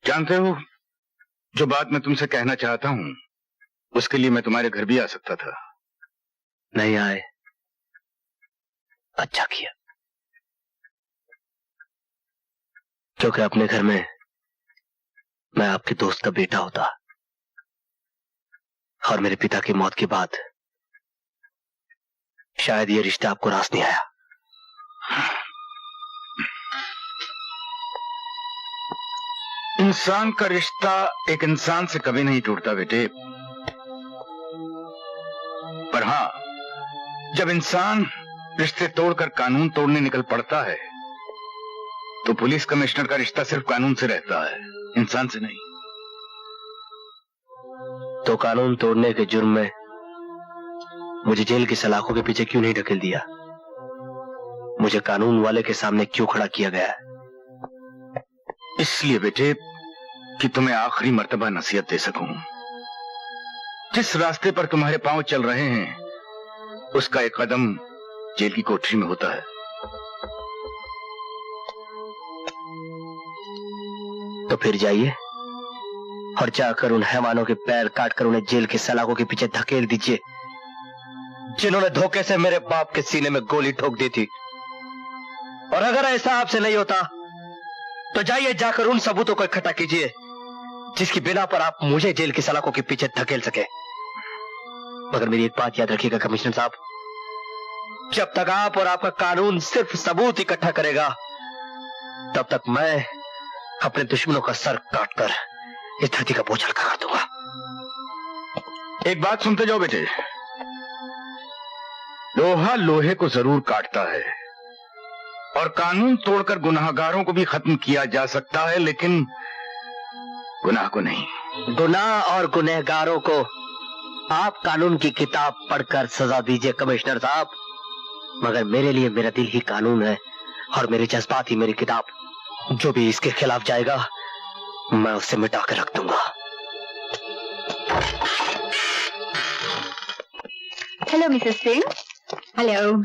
जानते हो, जो बात मैं तुमसे कहना चाहता हूँ उसके लिए मैं तुम्हारे घर भी आ सकता था। नहीं आए, अच्छा किया, क्योंकि अपने घर में मैं आपके दोस्त का बेटा होता और मेरे पिता की मौत के बाद शायद ये रिश्ता आपको रास नहीं आया। इंसान का रिश्ता एक इंसान से कभी नहीं टूटता बेटे, पर हाँ, जब इंसान रिश्ते तोड़कर कानून तोड़ने निकल पड़ता है तो पुलिस कमिश्नर का रिश्ता सिर्फ कानून से रहता है, इंसान से नहीं। तो कानून तोड़ने के जुर्म में मुझे जेल की सलाखों के पीछे क्यों नहीं ढकेल दिया? मुझे कानून वाले के सामने क्यों खड़ा किया गया? इसलिए बेटे कि तुम्हें आखिरी मर्तबा नसीहत दे सकूं। जिस रास्ते पर तुम्हारे पांव चल रहे हैं उसका एक कदम जेल की कोठरी में होता है। तो फिर जाइए और जाकर उन हैवानों के पैर काटकर उन्हें जेल के सलाखों के पीछे धकेल दीजिए जिन्होंने धोखे से मेरे बाप के सीने में गोली ठोक दी थी। और अगर ऐसा आपसे नहीं होता तो जाइए जाकर उन सबूतों को इकट्ठा कीजिए जिसकी बिना पर आप मुझे जेल की सलाखों के पीछे धकेल सके। मगर मेरी एक बात याद रखिएगा कमिश्नर साहब, जब तक आप और आपका कानून सिर्फ सबूत इकट्ठा करेगा तब तक मैं अपने दुश्मनों का सर काटकर इस धरती का बोझ हल्का कर दूंगा। एक बात सुनते जाओ बेटे, लोहा लोहे को जरूर काटता है और कानून तोड़कर गुनाहगारों को भी खत्म किया जा सकता है, लेकिन गुनाह को नहीं। गुनाह और गुनहगारों को आप कानून की किताब पढ़कर सजा दीजिए कमिश्नर साहब, मगर मेरे लिए मेरा दिल ही कानून है और मेरे जज्बात ही मेरी किताब। जो भी इसके खिलाफ जाएगा मैं उसे मिटा कर रख दूंगा। Hello Mrs Singh. हेलो,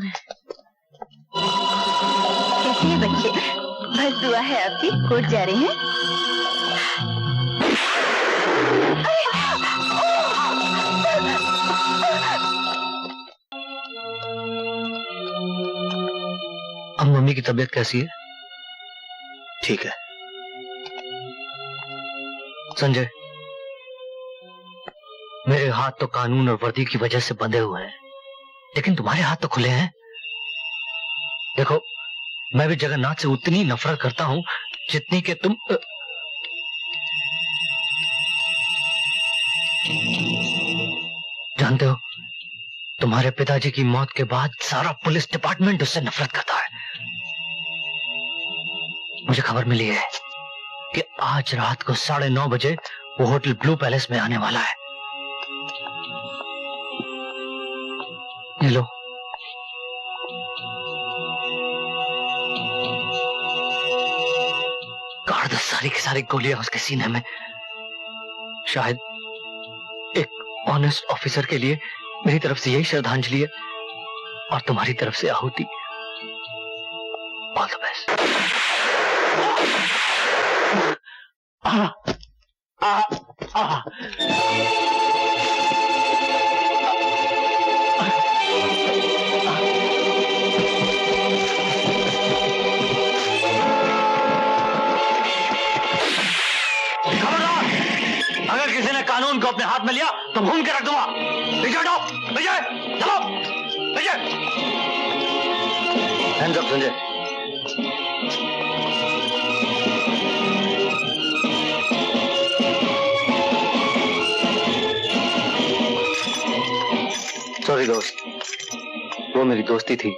कैसे हैं बच्चे? बस दुआ है आपकी। कोर्ट जा रहे हैं? अब मम्मी की तबीयत कैसी है? ठीक है। संजय, मेरे हाथ तो कानून और वर्दी की वजह से बंधे हुए हैं, लेकिन तुम्हारे हाथ तो खुले हैं। देखो, मैं भी जगन्नाथ से उतनी नफरत करता हूं जितनी कि तुम। जानते हो, तुम्हारे पिताजी की मौत के बाद सारा पुलिस डिपार्टमेंट उससे नफरत करता है। मुझे खबर मिली है कि आज रात को 9:30 बजे वो होटल ब्लू पैलेस में आने वाला है। ये लो, काट दो सारी की सारी गोलियां उसके सीने में। शायद एक ऑनेस्ट ऑफिसर के लिए मेरी तरफ से यही श्रद्धांजलि है और तुम्हारी तरफ से आहुति। All the best. अगर किसी ने कानून को अपने हाथ में लिया तो भून के रख दूंगा। विजय हटाओ, विजय चलो, Vijay. Hands up Sanjay. Sorry दोस्त, वो मेरी दोस्ती थी,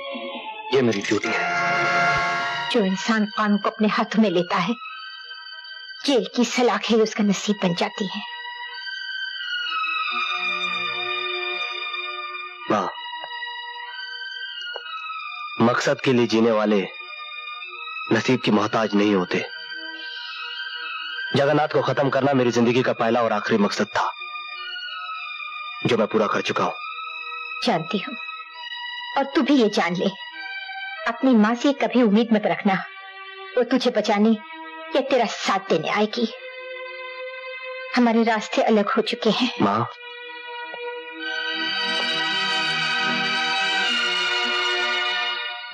ये मेरी ड्यूटी है। जो इंसान कानून को अपने हाथों में लेता है, जेल की सलाखें उसका नसीब बन जाती है। माँ, मकसद के लिए जीने वाले नसीब की मोहताज नहीं होते। जगन्नाथ को खत्म करना मेरी जिंदगी का पहला और आखिरी मकसद था, जो मैं पूरा कर चुका हूं। जानती हूँ, और तू भी ये जान ले, अपनी माँ से कभी उम्मीद मत रखना वो तुझे बचाने या तेरा साथ देने आएगी। हमारे रास्ते अलग हो चुके हैं। माँ,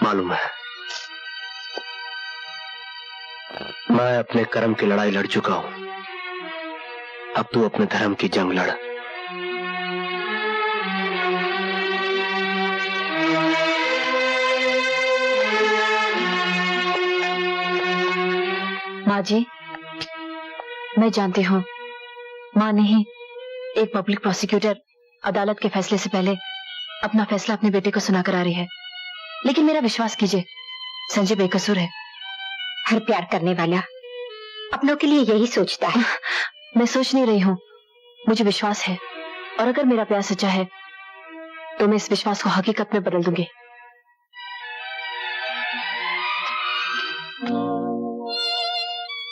मालूम है, मैं अपने कर्म की लड़ाई लड़ चुका हूं। अब तू अपने धर्म की जंग लड़। माँ जी, मैं जानती हूँ माँ नहीं, एक पब्लिक प्रोसिक्यूटर अदालत के फैसले से पहले अपना फैसला अपने बेटे को सुनाकर आ रही है, लेकिन मेरा विश्वास कीजिए, संजय बेकसूर है। हर प्यार करने वाला अपनों के लिए यही सोचता है। मैं सोच नहीं रही हूँ, मुझे विश्वास है, और अगर मेरा प्यार सच्चा है तो मैं इस विश्वास को हकीकत में बदल दूंगी।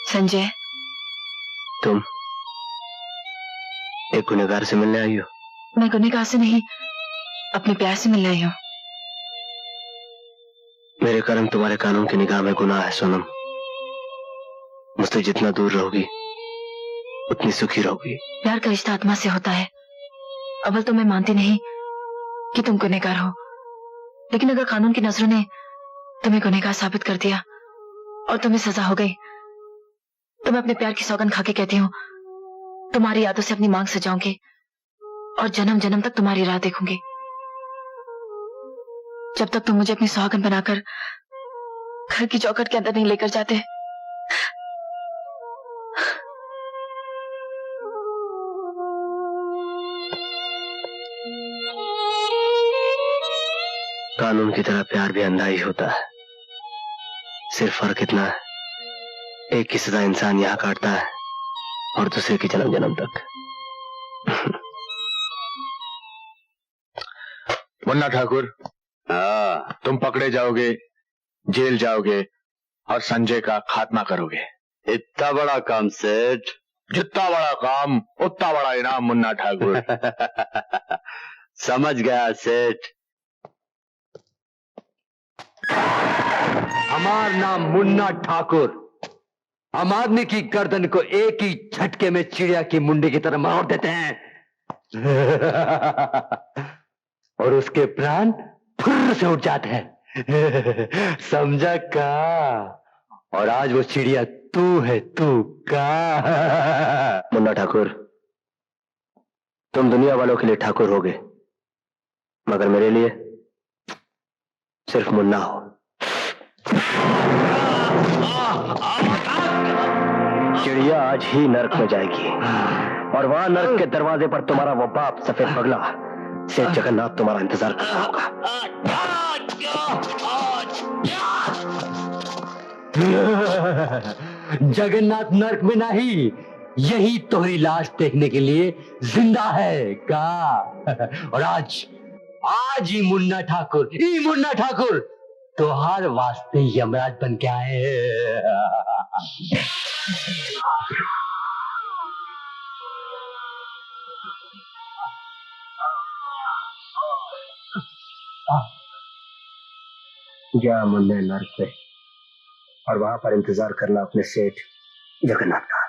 संजय, तुम एक गुनहगार से मिलने आई हो? मैं गुनहगार से नहीं, अपने प्यार से मिलने आई हूँ। मेरे कर्म तुम्हारे कानून की निगाह में गुनाह है सोनम। मुझसे जितना दूर रहोगी उतनी सुखी रहोगी। प्यार का रिश्ता आत्मा से होता है। अव्वल तो मैं मानती नहीं कि तुम गुनहगार हो, लेकिन अगर कानून की नजरों ने तुम्हें गुनहगार साबित कर दिया और तुम्हें सजा हो गई, तो मैं अपने प्यार की सौगंध खाके कहती हूँ, तुम्हारी यादों से अपनी मांग सजाऊंगी और जन्म जन्म तक तुम्हारी राह देखूंगी, जब तक तुम मुझे अपनी सुहागन बनाकर घर की चौखट के अंदर नहीं लेकर जाते। कानून की तरह प्यार भी अंधा ही होता है। सिर्फ फर्क इतना है, एक की सजा इंसान यहाँ काटता है और दूसरे की जन्म जन्म तक। मुन्ना ठाकुर, तुम पकड़े जाओगे, जेल जाओगे और संजय का खात्मा करोगे। इतना बड़ा काम सेठ? जितना बड़ा काम उतना बड़ा इनाम मुन्ना ठाकुर। समझ गया सेठ। हमारा नाम मुन्ना ठाकुर। हम आदमी की गर्दन को एक ही झटके में चिड़िया की मुंडी की तरह मार देते हैं और उसके प्राण फुर्र से उठ जाते हैं। समझा का? और आज वो चिड़िया तू है, तू का? मुन्ना ठाकुर, तुम दुनिया वालों के लिए ठाकुर होगे, मगर मेरे लिए सिर्फ मुन्ना हो। चिड़िया आज ही नर्क में जाएगी और वहां नर्क के दरवाजे पर तुम्हारा वो बाप सफेद पगला सेठ जगन्नाथ तुम्हारा इंतजार कर रहा होगा। जगन्नाथ नर्क में नहीं, यही तुम्हारी लाश देखने के लिए जिंदा है का? और आज ही मुन्ना ठाकुर तो हर वास्ते यमराज बन के आए। जा मुन्ने नर्क पे और वहां पर इंतजार करना अपने सेठ जगन्नाथ का।